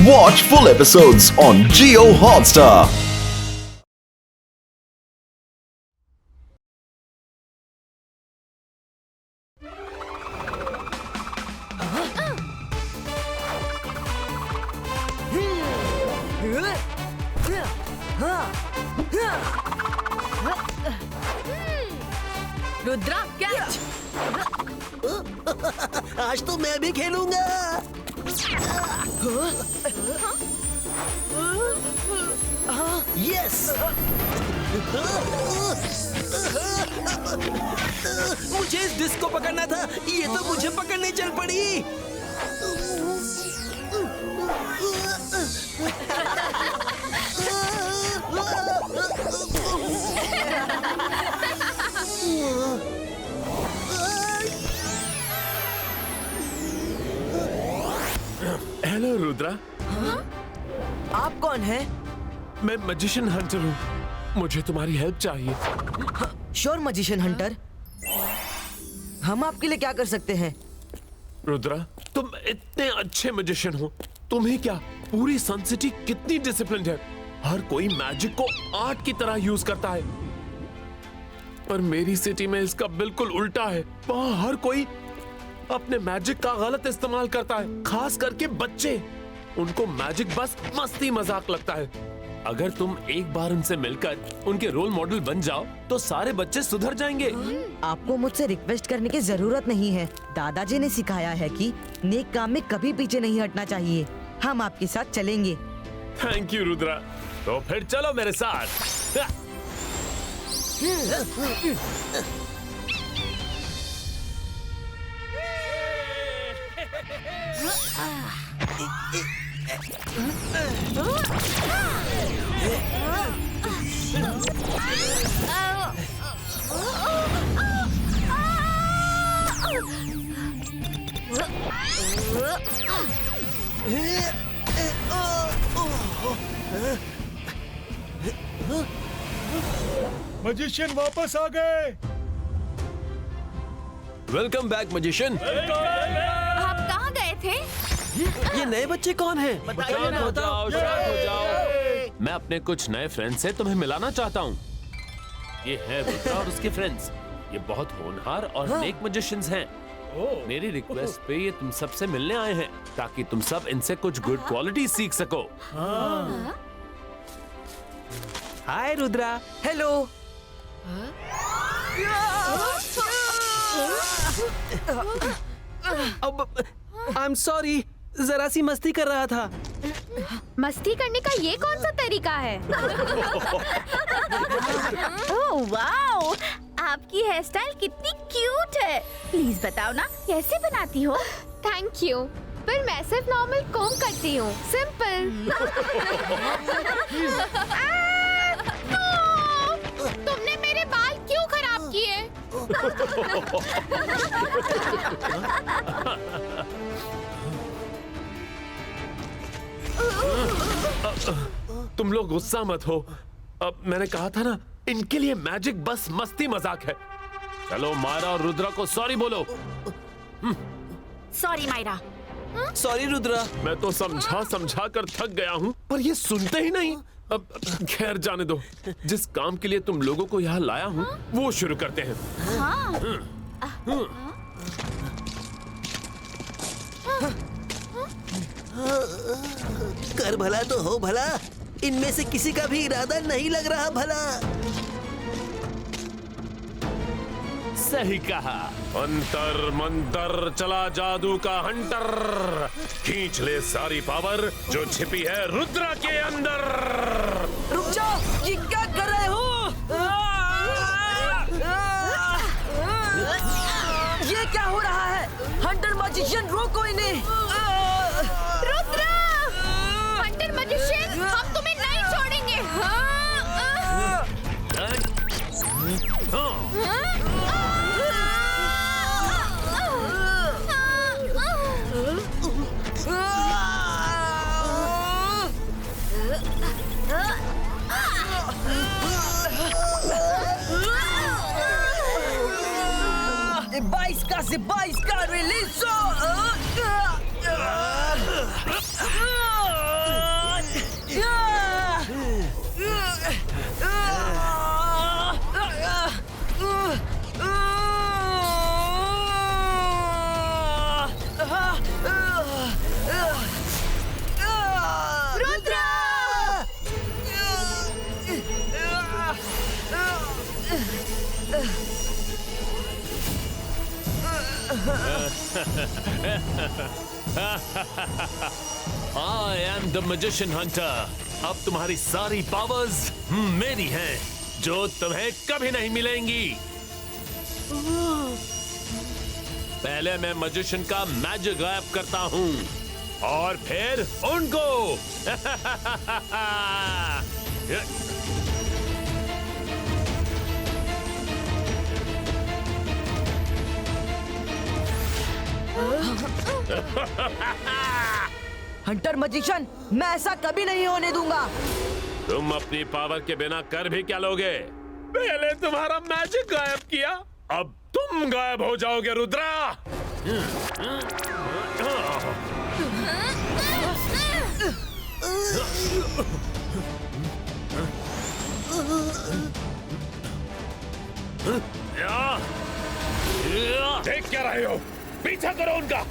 Watch full episodes on Jio Hotstar. Rudra catch. आज तो मैं भी खेलूंगा। यस, मुझे इस डिस्क को पकड़ना था, ये तो मुझे पकड़ने चल पड़ी। हेलो रुद्रा। आप कौन हैं? मैं मैजिशियन हंटर हूँ, मुझे तुम्हारी हेल्प चाहिए। श्योर मैजिशियन हंटर, हम आपके लिए क्या कर सकते हैं? रुद्रा, तुम इतने अच्छे मैजिशियन हो, तुम्हें क्या पूरी सन सिटी कितनी डिसिप्लिन्ड है, हर कोई मैजिक को आर्ट की तरह यूज करता है। पर मेरी सिटी में इसका बिल्कुल उल्टा है। वहाँ हर कोई अपने मैजिक का गलत इस्तेमाल करता है, खास करके बच्चे। उनको मैजिक बस मस्ती मजाक लगता है। अगर तुम एक बार उनसे मिलकर उनके रोल मॉडल बन जाओ तो सारे बच्चे सुधर जाएंगे। आपको मुझसे रिक्वेस्ट करने की जरूरत नहीं है। दादाजी ने सिखाया है कि नेक काम में कभी पीछे नहीं हटना चाहिए। हम आपके साथ चलेंगे। Thank you Rudra. तो फिर चलो मेरे साथ। मैजिशियन वापस आ गए। Welcome back magician. आप कहाँ गए थे? ये नए बच्चे कौन हैं? शांत हो जाओ, शांत हो जाओ। मैं अपने कुछ नए फ्रेंड्स से तुम्हें मिलाना चाहता हूँ। ये है रुद्रा और उसके फ्रेंड्स। ये बहुत होनहार और नेक मैजिशियंस हैं। मेरी रिक्वेस्ट पे ये तुम सबसे मिलने आए हैं ताकि तुम सब इनसे कुछ गुड क्वालिटी सीख सको। हाय रुद्रा। हेलो। अब आई एम सॉरी, जरा सी मस्ती कर रहा था। मस्ती करने का ये कौन सा तरीका है? ओह वाओ, आपकी हेयर स्टाइल कितनी क्यूट है। प्लीज बताओ ना कैसे बनाती हो? थैंक यू, पर मैं सिर्फ नॉर्मल कोम करती हूँ, सिंपल। तुमने मेरे बाल क्यों खराब किए? तुम लोग गुस्सा मत हो। अब मैंने कहा था ना, इनके लिए मैजिक बस मस्ती मजाक है। चलो मायरा और रुद्रा को सॉरी बोलो। सॉरी मायरा। सॉरी रुद्रा। मैं तो समझा समझा कर थक गया हूँ, पर ये सुनते ही नहीं। अब खैर जाने दो। जिस काम के लिए तुम लोगों को यहाँ लाया हूँ वो शुरू करते हैं। कर भला तो हो भला, इनमें से किसी का भी इरादा नहीं लग रहा भला। सही कहा। अंतर मंतर चला जादू का हंटर, खींच ले सारी पावर जो छिपी है रुद्रा के अंदर। रुक जाओ, ये क्या कर रहे हो? ये क्या हो रहा है? हंटर मैजिशियन रोको इन्हें। रुद्रा! हंटर मैजिशियन, हम तुम्हें नहीं छोड़ेंगे। बाईस का release. I am the magician Hunter. अब तुम्हारी सारी पावर्स मेरी हैं, जो तुम्हें कभी नहीं मिलेंगी। पहले मैं मैजिशियन का मैजिक गायब करता हूँ और फिर उनको। हंटर मजिशियन, मैं ऐसा कभी नहीं होने दूंगा। तुम अपनी पावर के बिना कर भी क्या लोगे? पहले तुम्हारा मैजिक गायब किया, अब तुम गायब हो जाओगे रुद्रा। देख क्या रहे हो? पीछा करो उनका।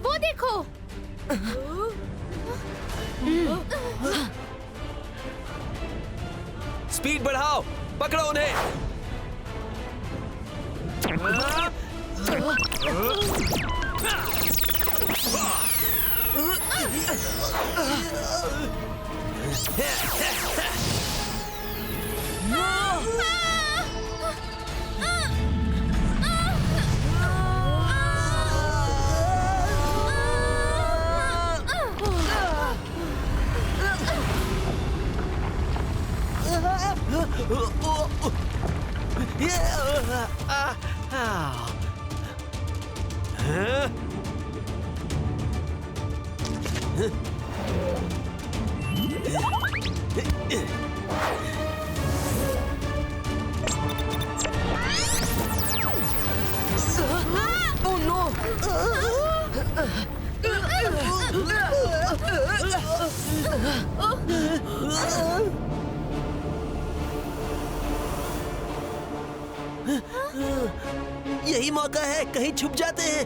वो देखो। स्पीड बढ़ाओ, पकड़ो उन्हें। Oh no! यही मौका है, कहीं छुप जाते हैं।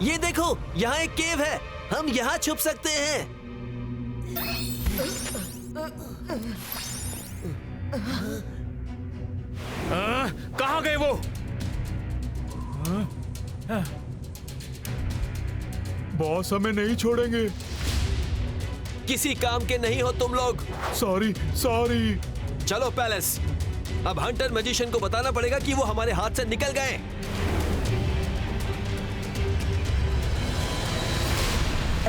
ये देखो, यहाँ एक केव है, हम यहाँ छुप सकते हैं। कहाँ गए वो? बॉस हमें नहीं छोड़ेंगे। किसी काम के नहीं हो तुम लोग। Sorry sorry. चलो पैलेस, अब हंटर मैजिशियन को बताना पड़ेगा कि वो हमारे हाथ से निकल गए।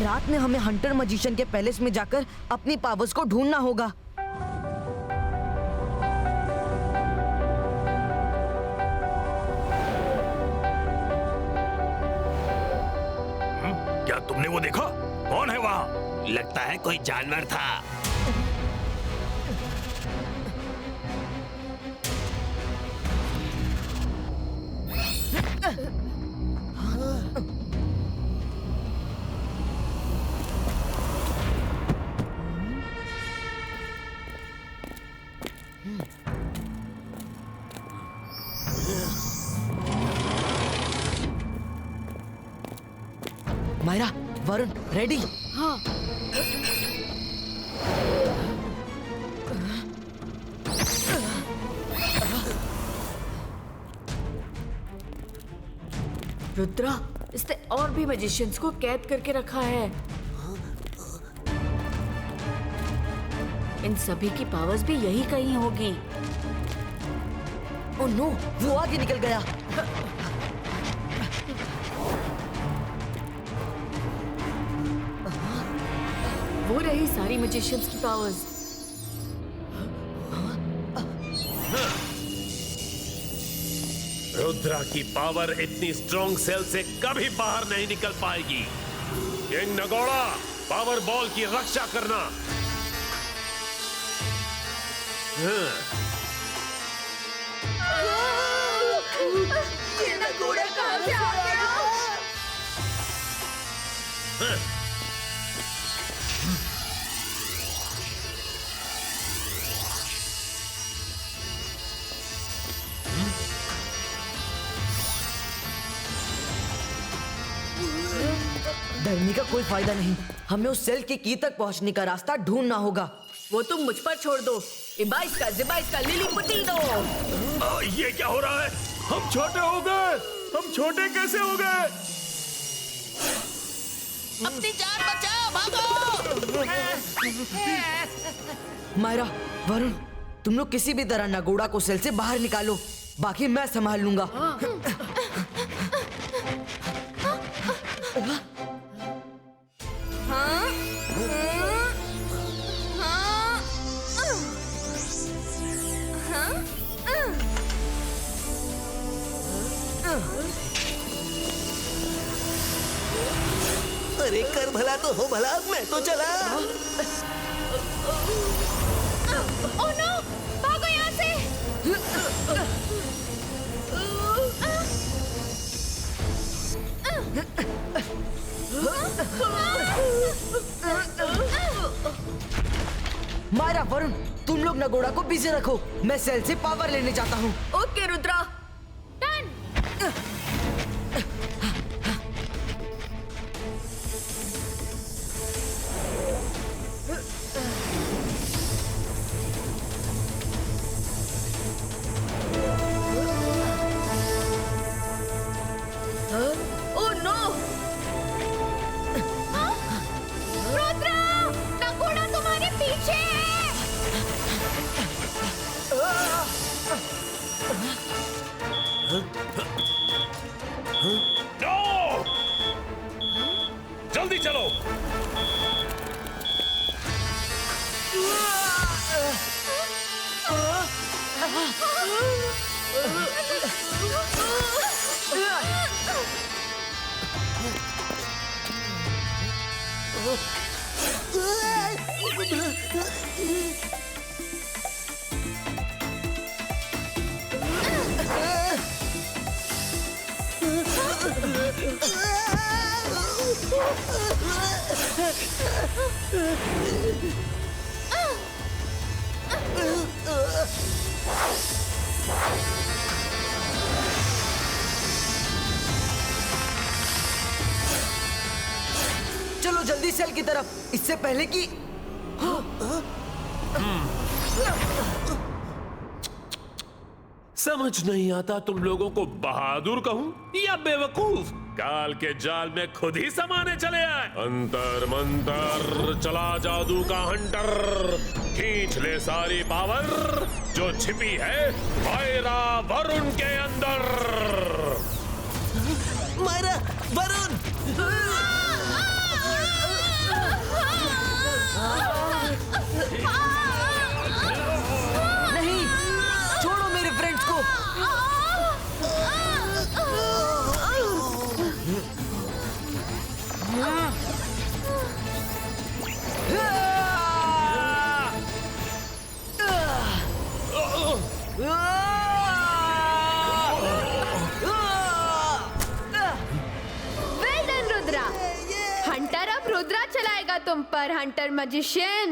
रात में हमें हंटर मजिशियन के पैलेस में जाकर अपनी पावर्स को ढूंढना होगा। क्या तुमने वो देखा? कौन है वहाँ? लगता है कोई जानवर था। मायरा, वरुण, रेडी? हाँ। रुद्रा, इसने और भी मैजिशियंस को कैद करके रखा है। इन सभी की पावर्स भी यही कहीं होगी। ओह नो, वो आगे निकल गया। वो रही सारी मैजिशियंस की पावर्स। रुद्रा की पावर इतनी स्ट्रॉन्ग सेल से कभी बाहर नहीं निकल पाएगी। किंग नगोड़ा, पावर बॉल की रक्षा करना। डरने का कोई फायदा नहीं, हमें उस सेल की तक पहुंचने का रास्ता ढूंढना होगा। वो तुम मुझ पर छोड़ दो। इबाइस का जिबाइस का लिली पुटीनो। ये क्या हो रहा है? हम छोटे हो गए। हम छोटे कैसे हो गए? अपनी जान बचाओ, भागो। मायरा, वरुण, तुम लोग किसी भी तरह नगोड़ा को सेल से बाहर निकालो, बाकी मैं संभाल लूंगा। अरे कर भला तो हो भला, मैं तो चला। ओह नो, भागो यहाँ से। मायरा, वरुण, तुम लोग नगोड़ा को बिजी रखो, मैं सेल से पावर लेने जाता हूँ। Okay Rudra. Oh no, Rudra, नगोड़ा तुम्हारे पीछे है। जल्दी चलो। चलो जल्दी सेल की तरफ, इससे पहले कि समझ नहीं आता तुम लोगों को बहादुर कहूं या बेवकूफ। काल के जाल में खुद ही समाने चले आए। अंतर मंतर चला जादू का हंटर, खींच ले सारी पावर जो छिपी है मायरा वरुण के अंदर। मायरा, वरुण। नहीं, छोड़ो मेरे फ्रेंड्स को। Well done Rudra. हंटर अब रुद्रा चलाएगा तुम पर, हंटर मैजिशियन।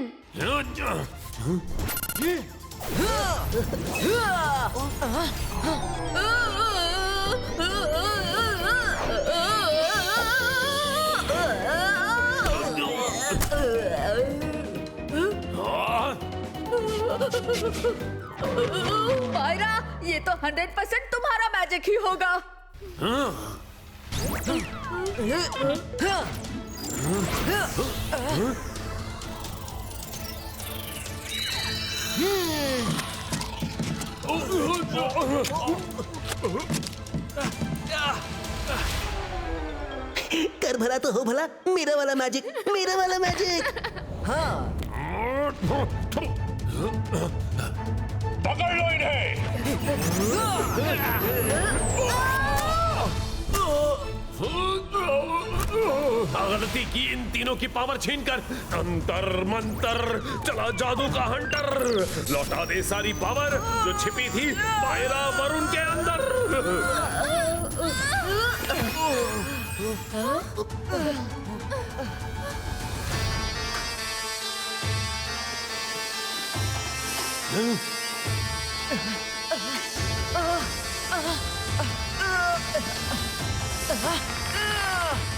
मायरा, ये तो 100% तुम्हारा मैजिक ही होगा। कर भला तो हो भला, मेरा वाला मैजिक, मेरा वाला मैजिक। पकड़ लो इन्हें। गलती की इन तीनों की पावर छीनकर, अंतर मंतर चला जादू का हंटर, लौटा दे सारी पावर जो छिपी थी मायरा वरुण के अंदर।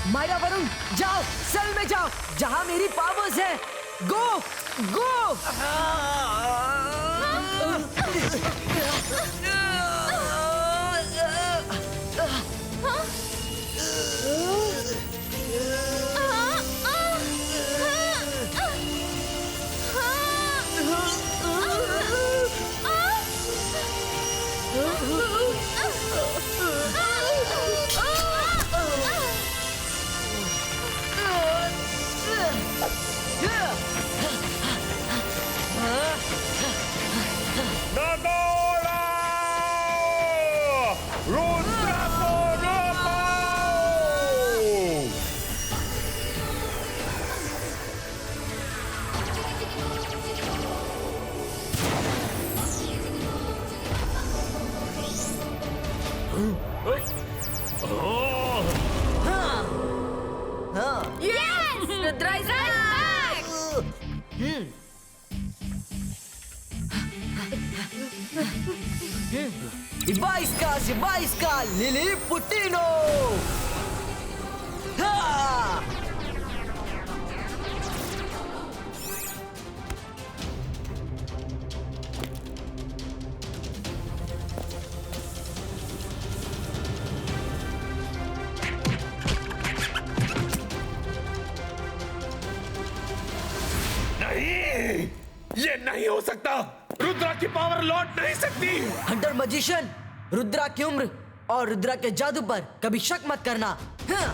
माया वरुण, जाओ सेल में जाओ जहां मेरी पावर्स है। गो गो। नगोड़ा! रुद्र को रोको! Yes! Rudra is back! Ibaiska, Lilliputino! Ha! नहीं, ये नहीं हो सकता। रुद्रा की पावर लौट नहीं सकती। हंटर मजिशियन, रुद्रा की उम्र और रुद्रा के जादू पर कभी शक मत करना। हाँ।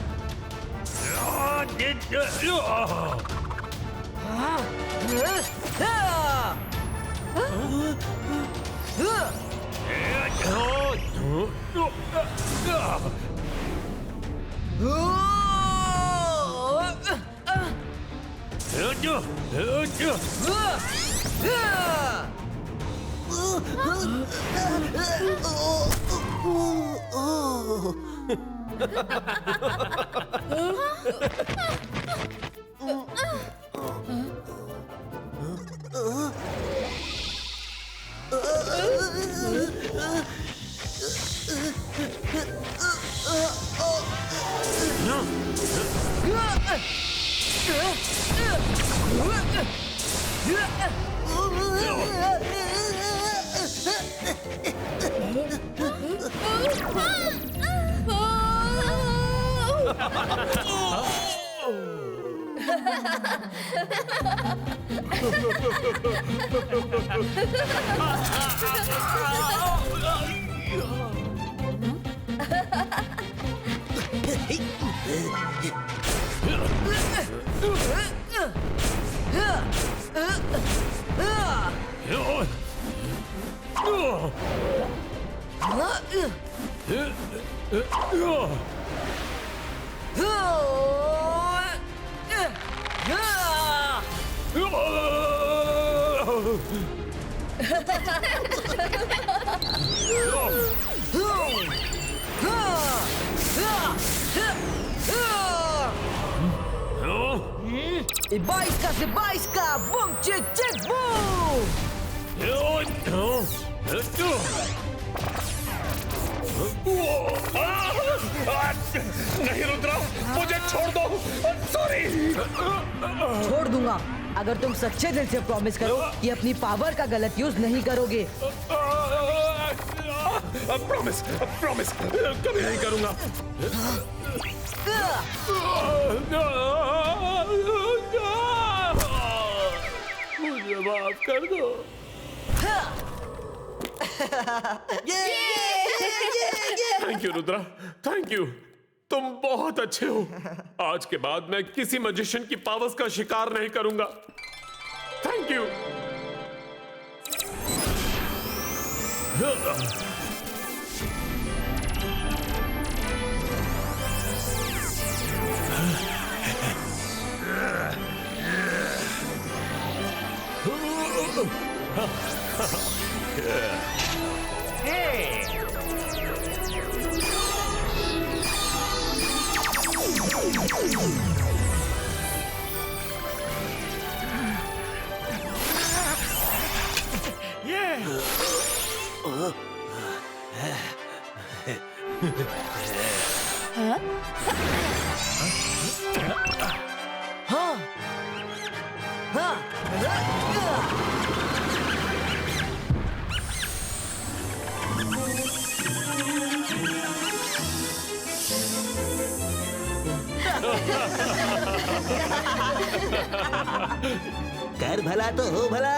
Ibaiska, boom, chick, chick, boom! नहीं रुद्रा, मुझे छोड़ दो। सॉरी। छोड़ दूंगा अगर तुम सच्चे दिल से प्रॉमिस करो कि अपनी पावर का गलत यूज नहीं करोगे। प्रॉमिस, प्रॉमिस, कभी नहीं करूंगा। मुझे माफ कर दो। Thank you Rudra, thank you. तुम बहुत अच्छे हो। आज के बाद मैं किसी मैजिशियन की पावर्स का शिकार नहीं करूंगा। Thank you. कर भला तो हो भला।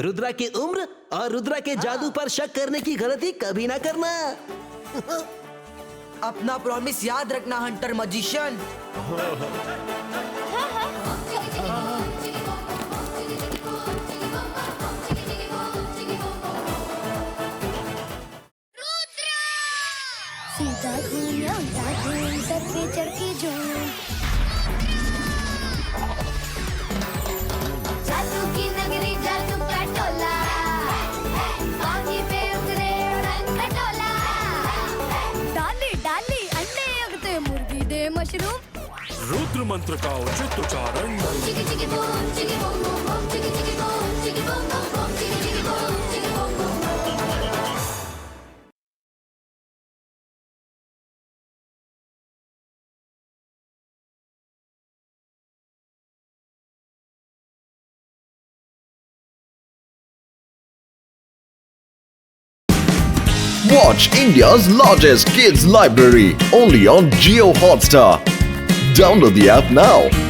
रुद्रा की उम्र और रुद्रा के जादू पर शक करने की गलती कभी ना करना। अपना प्रॉमिस याद रखना हंटर मजिशियन। सीधा घूम लौटा घूम सर पे चढ़ के झूम, जादू की नगरी जादू का टोला, आगे पे उतरे रंग का टोला, डाली डाली अंडे उगते मुर्गी दे मशरूम, रुद्र मंत्र का उचित उच्चारण। चिकी चिकी बूम चिकी बूम बूम बूम चिकी चिकी बूम चिकी बूम बूम बूम चिकी चिकी बूम चिकी boom boom. Watch India's largest kids library only on Jio Hotstar. Download the app now.